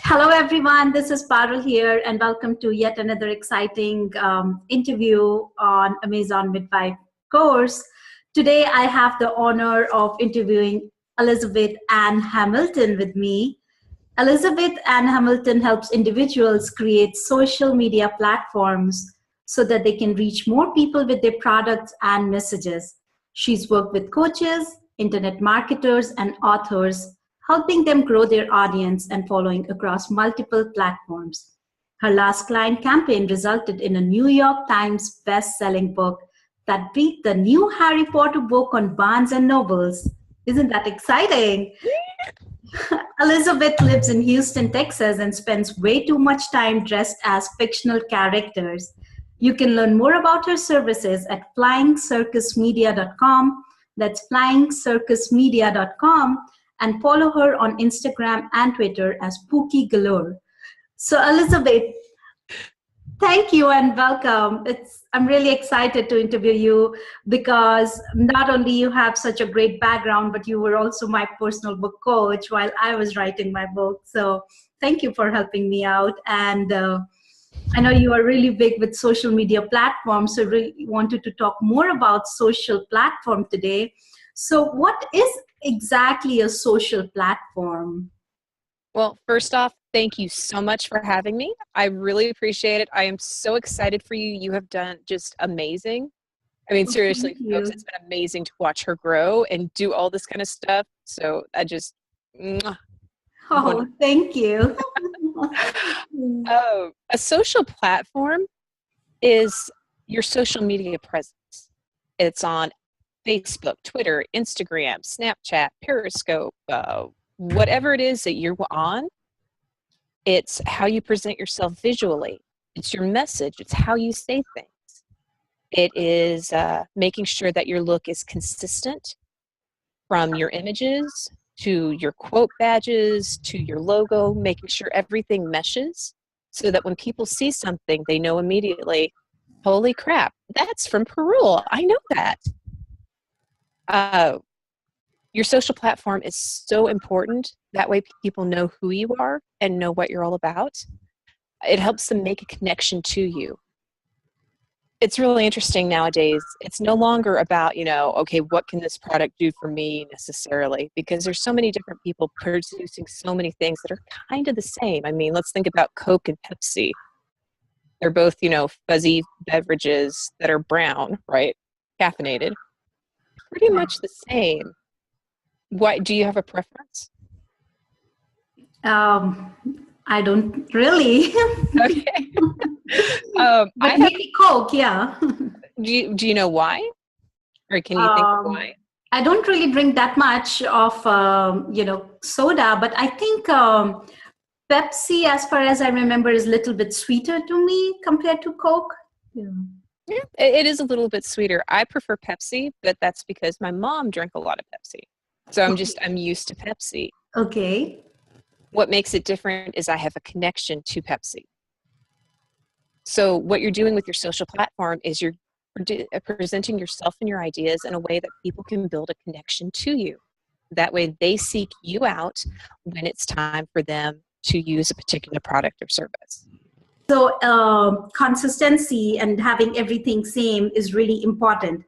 Hello, everyone. This is Parul here, and welcome to yet another exciting interview on Amazon Midwife course. Today, I have the honor of interviewing Elizabeth Ann Hamilton with me. Elizabeth Ann Hamilton helps individuals create social media platforms so that they can reach more people with their products and messages. She's worked with coaches, internet marketers, and authors, helping them grow their audience and following across multiple platforms. Her last client campaign resulted in a New York Times best-selling book that beat the new Harry Potter book on Barnes and Nobles. Isn't that exciting? Elizabeth lives in Houston, Texas, and spends way too much time dressed as fictional characters. You can learn more about her services at flyingcircusmedia.com. That's flyingcircusmedia.com, and follow her on Instagram and Twitter as Pookie Galore. So, Elizabeth, thank you and welcome. I'm really excited to interview you because not only you have such a great background, but you were also my personal book coach while I was writing my book. So thank you for helping me out. And I know you are really big with social media platforms, so really wanted to talk more about social platform today. So what is exactly a social platform? Well, first off, thank you so much for having me. I really appreciate it. I am so excited for you. You have done just amazing. I mean, seriously, folks, it's been amazing to watch her grow and do all this kind of stuff. So I just, thank you. A social platform is your social media presence. It's on Facebook, Twitter, Instagram, Snapchat, Periscope, whatever it is that you're on. It's how you present yourself visually. It's your message. It's how you say things. It is making sure that your look is consistent, from your images to your quote badges to your logo, making sure everything meshes so that when people see something, they know immediately, holy crap, that's from Parul. I know that. Your social platform is so important. That way people know who you are and know what you're all about. It helps them make a connection to you. It's really interesting nowadays. It's no longer about, okay, what can this product do for me necessarily? Because there's so many different people producing so many things that are kind of the same. I mean, let's think about Coke and Pepsi. They're both, fuzzy beverages that are brown, right? Caffeinated. Pretty much the same. What, do you have a preference? I don't really. Okay. But maybe Coke, yeah. Do you know why? Or can you think of why? I don't really drink that much of, soda, but I think Pepsi, as far as I remember, is a little bit sweeter to me compared to Coke. Yeah, it is a little bit sweeter. I prefer Pepsi, but that's because my mom drank a lot of Pepsi. So I'm used to Pepsi. Okay. What makes it different is I have a connection to Pepsi. So what you're doing with your social platform is you're presenting yourself and your ideas in a way that people can build a connection to you. That way they seek you out when it's time for them to use a particular product or service. So consistency and having everything same is really important.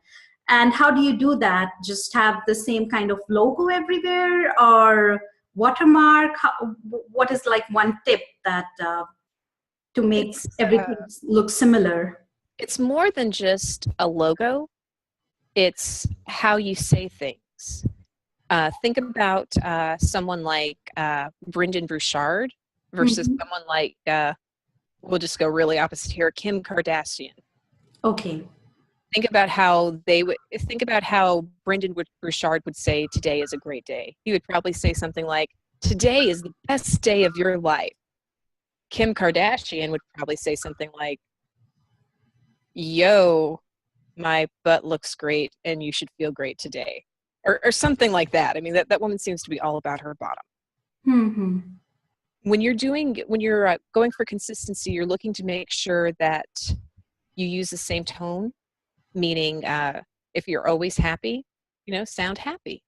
And how do you do that? Just have the same kind of logo everywhere or watermark? What is like one tip that to make everything look similar? It's more than just a logo. It's how you say things. Think about someone like Brendan Burchard versus someone like, we'll just go really opposite here, Kim Kardashian. Okay. Think about how Brendan Burchard would say, today is a great day. He would probably say something like, today is the best day of your life. Kim Kardashian would probably say something like, yo, my butt looks great and you should feel great today. Or something like that. I mean, that woman seems to be all about her bottom. Mm-hmm. When you're going for consistency, you're looking to make sure that you use the same tone, meaning if you're always happy, sound happy.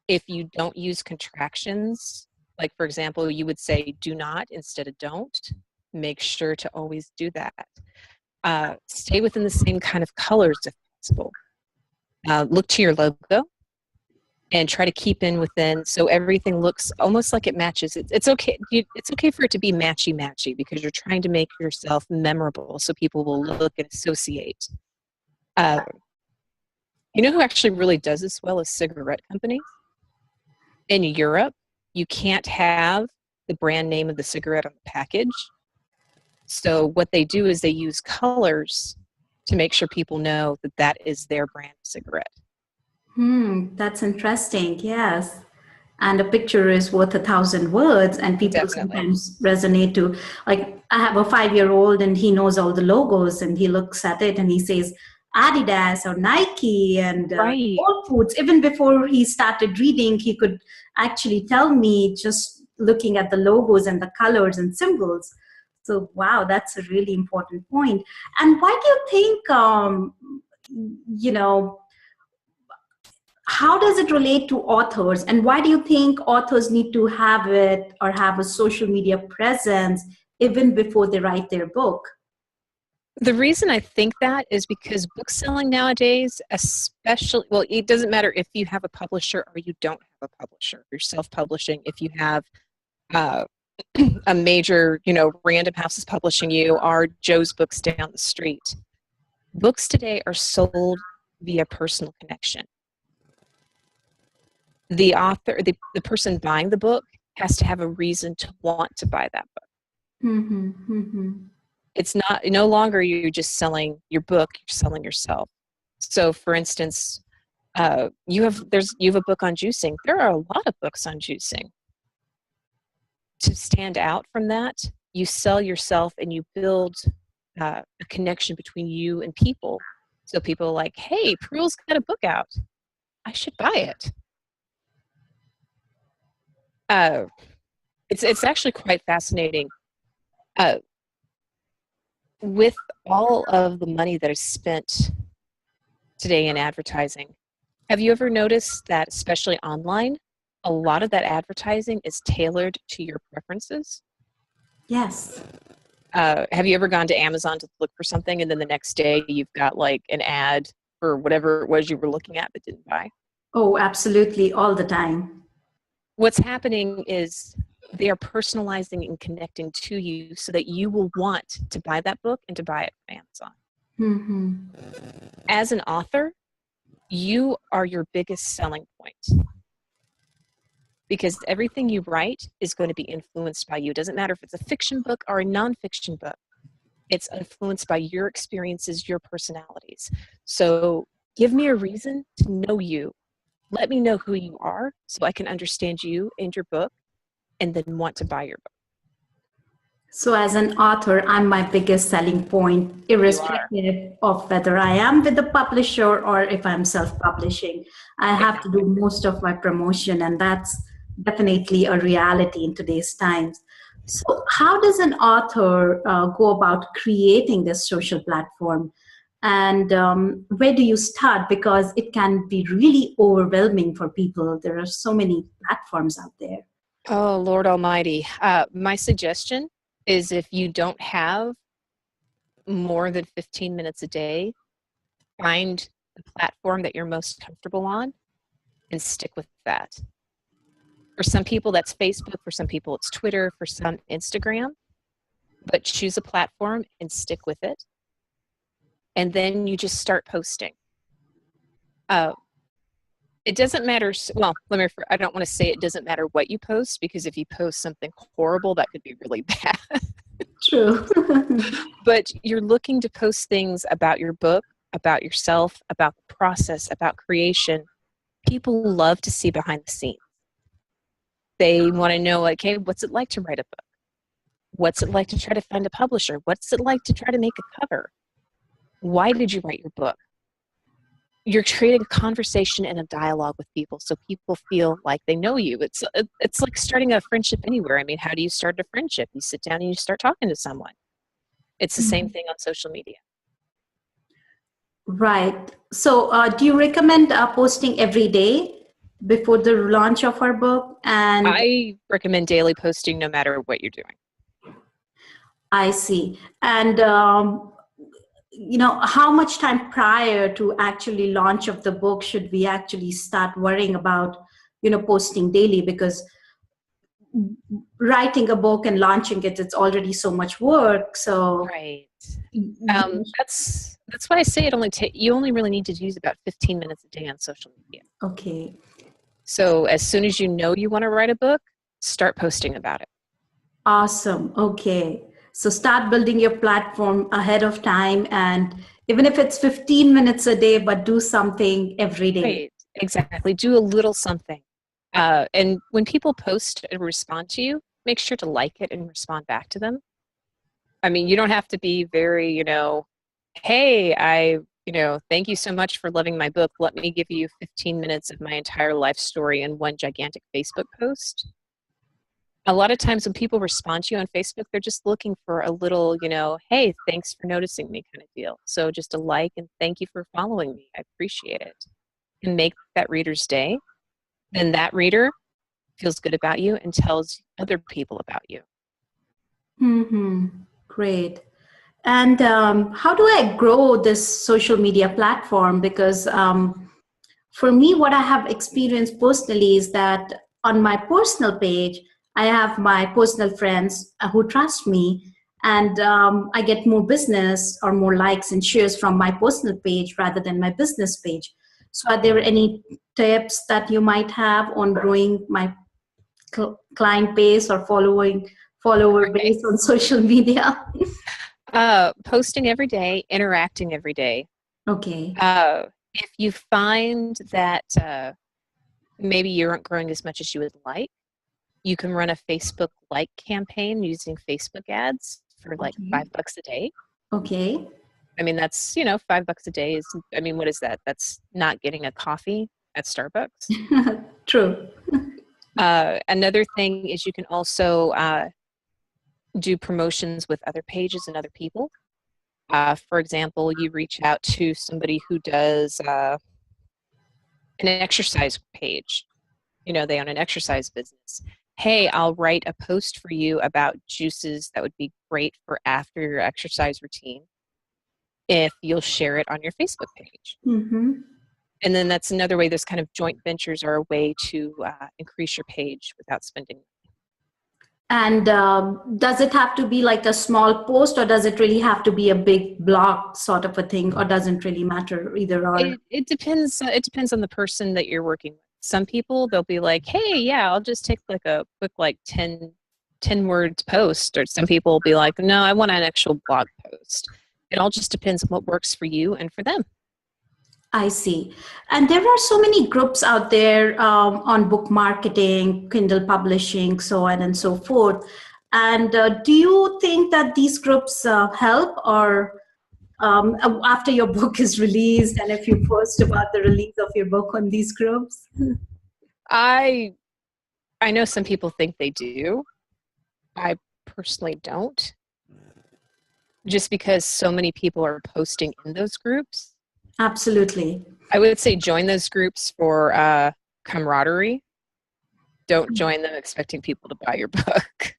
If you don't use contractions Like, for example, you would say do not instead of don't. Make sure to always do that. Stay within the same kind of colors if possible. Look to your logo and try to keep in within, so everything looks almost like it matches. It's okay. It's okay for it to be matchy because you're trying to make yourself memorable, so people will look and associate. You know who actually really does this well is cigarette companies. In Europe, you can't have the brand name of the cigarette on the package. So what they do is they use colors to make sure people know that that is their brand of cigarette. That's interesting. Yes. And a picture is worth 1,000 words, and people Definitely. sometimes resonate to, like, I have a 5-year-old and he knows all the logos and he looks at it and he says Adidas or Nike and Right. Whole Foods. Even before he started reading, he could actually tell me just looking at the logos and the colors and symbols. So, wow, that's a really important point. And why do you think, how does it relate to authors, and why do you think authors need to have it or have a social media presence even before they write their book? The reason I think that is because book selling nowadays, especially, well, it doesn't matter if you have a publisher or you don't have a publisher. You're self-publishing. If you have a major, random house is publishing you, or Joe's Books down the street. Books today are sold via personal connection. The author, the person buying the book has to have a reason to want to buy that book. It's no longer you're just selling your book, you're selling yourself. So for instance, you have a book on juicing. There are a lot of books on juicing. To stand out from that, you sell yourself and you build a connection between you and people. So people are like, hey, Pearl's got a book out. I should buy it. It's actually quite fascinating. With all of the money that is spent today in advertising, have you ever noticed that, especially online, a lot of that advertising is tailored to your preferences? Yes. Have you ever gone to Amazon to look for something and then the next day you've got like an ad for whatever it was you were looking at but didn't buy? Oh, absolutely, all the time. What's happening is they are personalizing and connecting to you so that you will want to buy that book and to buy it from Amazon. As an author, you are your biggest selling point, because everything you write is going to be influenced by you. It doesn't matter if it's a fiction book or a nonfiction book. It's influenced by your experiences, your personalities. So give me a reason to know you. Let me know who you are so I can understand you and your book and then want to buy your book. So as an author, I'm my biggest selling point, irrespective of whether I am with the publisher or if I'm self-publishing. I have to do most of my promotion, and that's definitely a reality in today's times. So how does an author go about creating this social platform? And where do you start? Because it can be really overwhelming for people. There are so many platforms out there. Oh, Lord Almighty. My suggestion is, if you don't have more than 15 minutes a day, find the platform that you're most comfortable on and stick with that. For some people, that's Facebook. For some people, it's Twitter. For some, Instagram. But choose a platform and stick with it. And then you just start posting. It doesn't matter. Well, I don't want to say it doesn't matter what you post, because if you post something horrible, that could be really bad. True. But you're looking to post things about your book, about yourself, about the process, about creation. People love to see behind the scenes. They want to know, like, hey, what's it like to write a book? What's it like to try to find a publisher? What's it like to try to make a cover? Why did you write your book? You're creating a conversation and a dialogue with people, so people feel like they know you. It's like starting a friendship anywhere. I mean, how do you start a friendship? You sit down and you start talking to someone. It's the same thing on social media. Right. So do you recommend posting every day? before the launch of our book. And I recommend daily posting no matter what you're doing. I see. And how much time prior to actually launch of the book should we actually start worrying about, posting daily? Because writing a book and launching it, it's already so much work. So right. That's why I say you only really need to use about 15 minutes a day on social media. Okay. So as soon as you know you want to write a book, start posting about it. Awesome. Okay. So start building your platform ahead of time, and even if it's 15 minutes a day, but do something every day. Right. Exactly. Do a little something. And when people post and respond to you, make sure to like it and respond back to them. I mean, you don't have to be very, hey, thank you so much for loving my book. Let me give you 15 minutes of my entire life story in one gigantic Facebook post. A lot of times when people respond to you on Facebook, they're just looking for a little, hey, thanks for noticing me kind of deal. So just a like and thank you for following me. I appreciate it. And make that reader's day. Then that reader feels good about you and tells other people about you. Mm-hmm. Great. And how do I grow this social media platform? Because for me, what I have experienced personally is that on my personal page, I have my personal friends who trust me, and I get more business or more likes and shares from my personal page rather than my business page. So are there any tips that you might have on growing my client base or follower base on social media? Posting every day, interacting every day. Okay. If you find that maybe you aren't growing as much as you would like, you can run a Facebook like campaign using Facebook ads for like $5 a day. Okay. I mean, that's, $5 a day is, what is that? That's not getting a coffee at Starbucks. True. Another thing is you can also do promotions with other pages and other people. For example, you reach out to somebody who does an exercise page. They own an exercise business. Hey, I'll write a post for you about juices that would be great for after your exercise routine if you'll share it on your Facebook page. Mm-hmm. And then that's another way. Those kind of joint ventures are a way to increase your page without spending. And does it have to be like a small post, or does it really have to be a big blog sort of a thing, or doesn't really matter either? Or it depends. It depends on the person that you're working with. Some people, they'll be like, hey, yeah, I'll just take like a quick 10 words post. Or some people will be like, no, I want an actual blog post. It all just depends on what works for you and for them. I see. And there are so many groups out there on book marketing, Kindle publishing, so on and so forth. And do you think that these groups help, or after your book is released, and if you post about the release of your book on these groups? I know some people think they do. I personally don't. Just because so many people are posting in those groups. Absolutely. I would say join those groups for camaraderie. Don't join them expecting people to buy your book.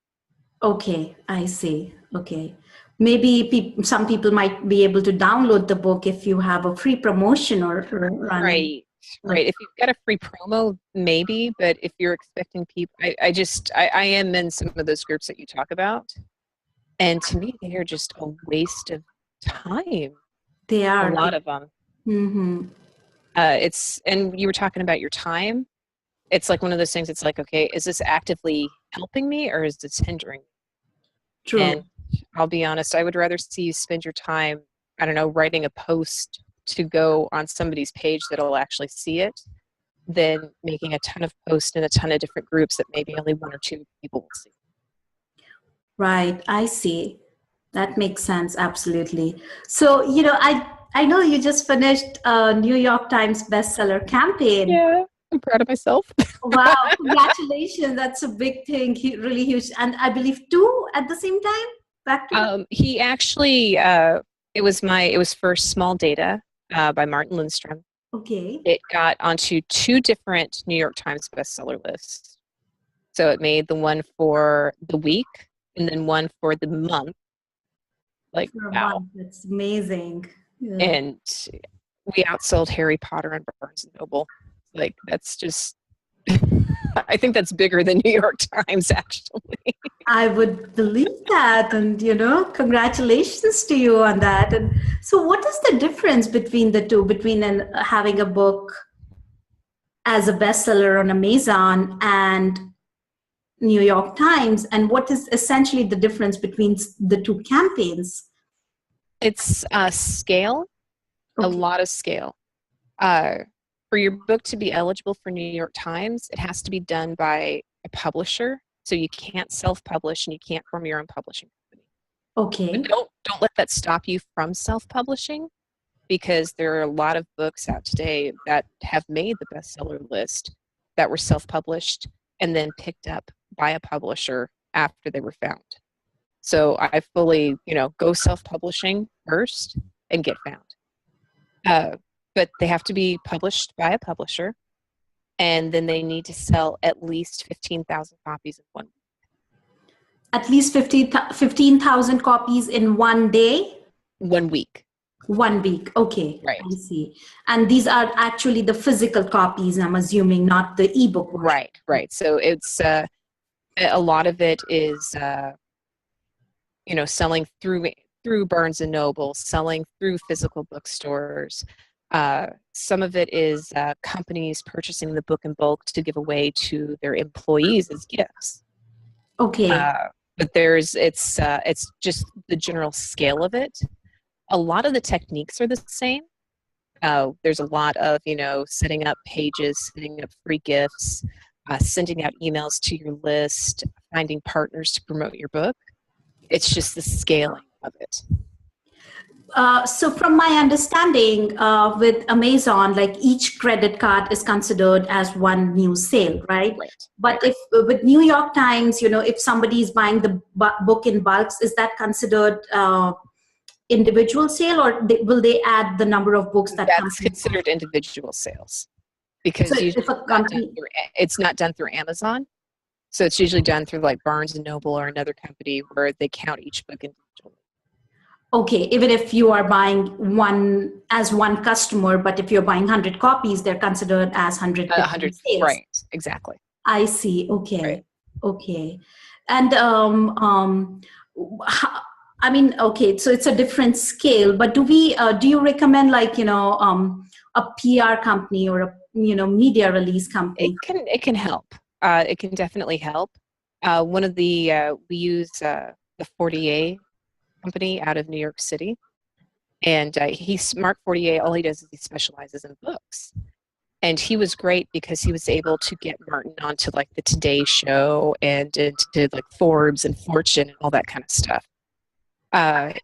Okay, I see. Okay. Maybe some people might be able to download the book if you have a free promotion or running. Right. If you've got a free promo, maybe, but if you're expecting people, I am in some of those groups that you talk about. And to me, they are just a waste of time. They are. A lot of them. Mm-hmm. And you were talking about your time. It's like one of those things. It's like, okay, is this actively helping me or is this hindering me? True. And I'll be honest, I would rather see you spend your time, I don't know, writing a post to go on somebody's page that'll actually see it than making a ton of posts in a ton of different groups that maybe only one or two people will see. Right. I see. That makes sense. Absolutely. So, I know you just finished a New York Times bestseller campaign. Yeah, I'm proud of myself. Wow. Congratulations. That's a big thing. Really huge. And I believe 2 at the same time? Back to he actually, it was for Small Data by Martin Lindstrom. Okay. It got onto 2 different New York Times bestseller lists. So it made the one for the week and then one for the month. Like, For a wow. month, that's amazing. Yeah. And we outsold Harry Potter and Barnes and Noble. Like, that's just, I think that's bigger than New York Times, actually. I would believe that. And, congratulations to you on that. And so, what is the difference between the two, between having a book as a bestseller on Amazon and New York Times? And what is essentially the difference between the two campaigns? It's scale, a Okay. lot of scale. For your book to be eligible for New York Times, it has to be done by a publisher. So you can't self-publish and you can't form your own publishing company. Okay. But don't let that stop you from self-publishing, because there are a lot of books out today that have made the bestseller list that were self-published and then picked up by a publisher after they were found. So I fully, go self-publishing first and get found. But they have to be published by a publisher, and then they need to sell at least 15,000 copies in 1 week. At least 15,000 copies in one day? 1 week. 1 week. Okay. Right. I see. And these are actually the physical copies, I'm assuming, not the ebook version. Right. So it's a lot of it is selling through Barnes and Noble, selling through physical bookstores. Some of it is companies purchasing the book in bulk to give away to their employees as gifts. Okay. But it's just the general scale of it. A lot of the techniques are the same. There's a lot of setting up pages, setting up free gifts, sending out emails to your list, finding partners to promote your book. It's just the scaling of it. So from my understanding, with Amazon, like each credit card is considered as one new sale, right? But if with New York Times, if somebody is buying the book in bulks, is that considered individual sale, or will they add the number of books that That's considered individual sales, because so usually if a company, it's not done through Amazon. So it's usually done through like Barnes and Noble or another company where they count each book individually. Okay, even if you are buying one as one customer, but if you're buying 100 copies, they're considered as 100 sales. Right, exactly. I see. Okay. Right. Okay. And okay, so it's a different scale, but do you recommend like, a PR company or a, media release company? It can help. It can definitely help. One of we use the 40A company out of New York City, and Mark Fortier, all he does is he specializes in books. And he was great because he was able to get Martin onto like the Today Show and into like Forbes and Fortune and all that kind of stuff.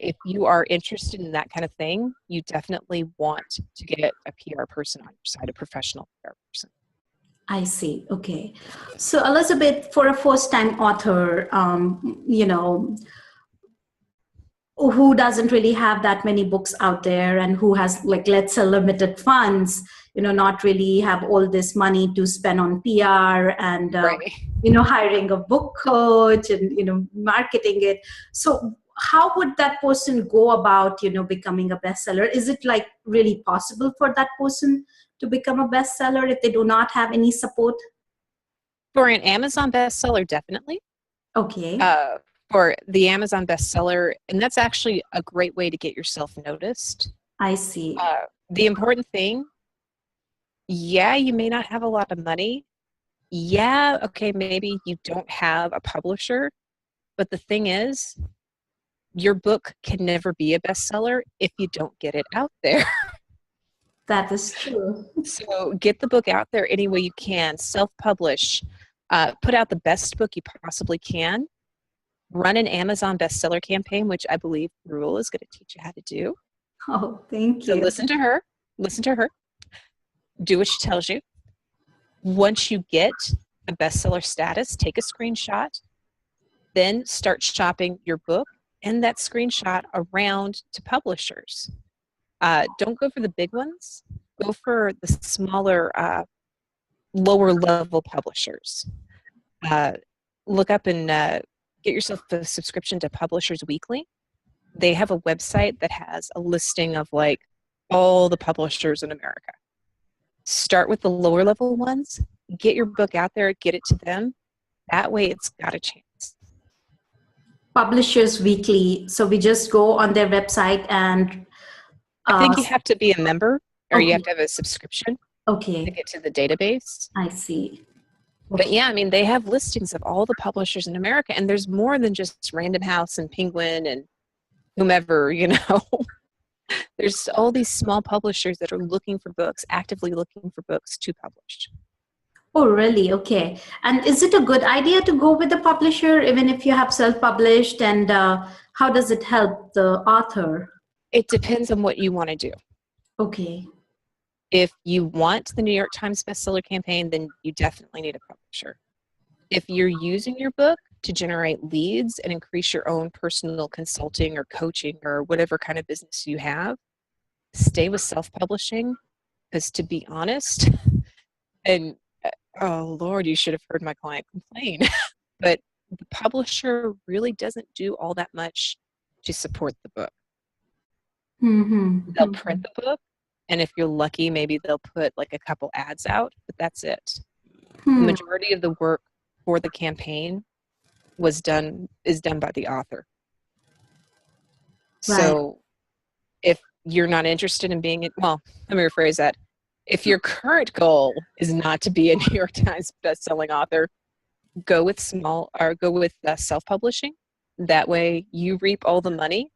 If you are interested in that kind of thing, you definitely want to get a PR person on your side, a professional PR person. I see. Okay. So Elizabeth, for a first-time author, who doesn't really have that many books out there and who has like, let's say, limited funds, not really have all this money to spend on PR and, hiring a book coach and, marketing it. So how would that person go about, becoming a bestseller? Is it like really possible for that person to become a bestseller if they do not have any support? For an Amazon bestseller, definitely. Okay. For the Amazon bestseller, and that's actually a great way to get yourself noticed. I see. The important thing, you may not have a lot of money. Okay, maybe you don't have a publisher, but the thing is, your book can never be a bestseller if you don't get it out there. That is true. So get the book out there any way you can, self-publish, put out the best book you possibly can, run an Amazon bestseller campaign, which I believe Rule is going to teach you how to do. Oh, thank you. So listen to her, do what she tells you. Once you get a bestseller status, take a screenshot, then start shopping your book and that screenshot around to publishers. Don't go for the big ones. go for the smaller, lower level publishers. Look up and get yourself a subscription to Publishers Weekly. They have a website that has a listing of like all the publishers in America. Start with the lower level ones, get your book out there, get it to them. That way it's got a chance. Publishers Weekly. So we just go on their website and I think you have to be a member or okay. you have to have a subscription to get to the database. I see. But yeah, I mean, they have listings of all the publishers in America, and there's more than just Random House and Penguin and whomever, you know. There's all these small publishers that are looking for books, actively looking for books to publish. Oh, really? Okay. And is it a good idea to go with the publisher, even if you have self-published? And how does it help the author? It depends on what you want to do. Okay. If you want the New York Times bestseller campaign, then you definitely need a publisher. If you're using your book to generate leads and increase your own personal consulting or coaching or whatever kind of business you have, stay with self-publishing, because to be honest, and oh Lord, you should have heard my client complain, but the publisher really doesn't do all that much to support the book. They'll print the book, and if you're lucky, maybe they'll put like a couple ads out, but that's it. The majority of the work for the campaign is done by the author. Right. So if you're not interested in being, well, let me rephrase that. If your current goal is not to be a New York Times bestselling author, go with self-publishing. That way you reap all the money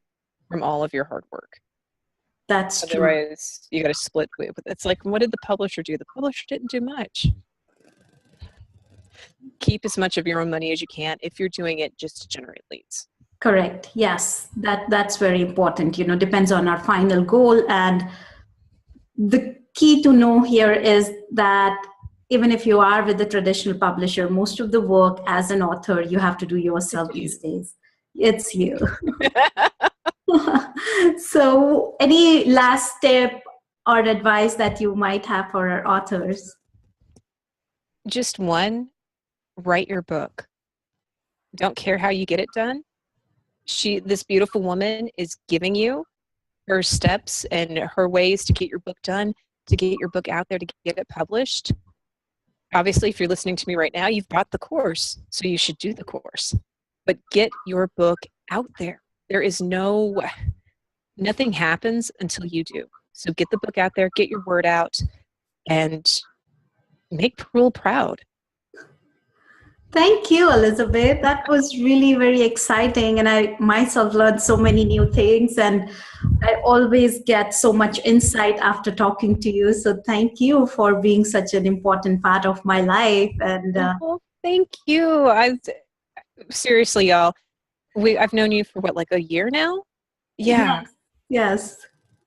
from all of your hard work. That's true. Otherwise, you got to split with it. It's like, what did the publisher do? The publisher didn't do much. Keep as much of your own money as you can if you're doing it just to generate leads. Correct. Yes, that's very important. You know, depends on our final goal. And the key to know here is that even if you are with the traditional publisher, most of the work as an author, you have to do yourself these days. It's you. So any last tip or advice that you might have for our authors? Just one, write your book. Don't care how you get it done. This beautiful woman is giving you her steps and her ways to get your book done, to get your book out there, to get it published. Obviously, if you're listening to me right now, you've bought the course, so you should do the course. But get your book out there. There is nothing happens until you do. So get the book out there, get your word out, and make Parul proud. Thank you, Elizabeth. That was really very exciting. And I myself learned so many new things. And I always get so much insight after talking to you. So thank you for being such an important part of my life. And well, thank you. Seriously, y'all. I've known you for like a year now? Yeah. Yes.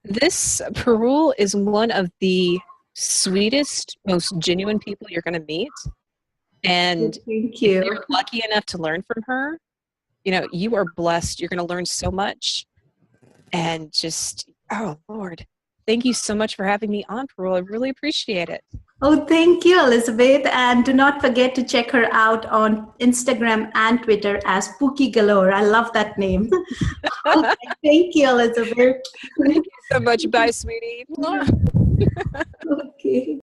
This Parul is one of the sweetest, most genuine people you're going to meet. And thank you. If you're lucky enough to learn from her, you know, you are blessed. You're going to learn so much. And just, oh, Lord, thank you so much for having me on, Parul. I really appreciate it. Oh, thank you, Elizabeth. And do not forget to check her out on Instagram and Twitter as Pookie Galore. I love that name. Okay, thank you, Elizabeth. Thank you so much. Bye, sweetie. Okay.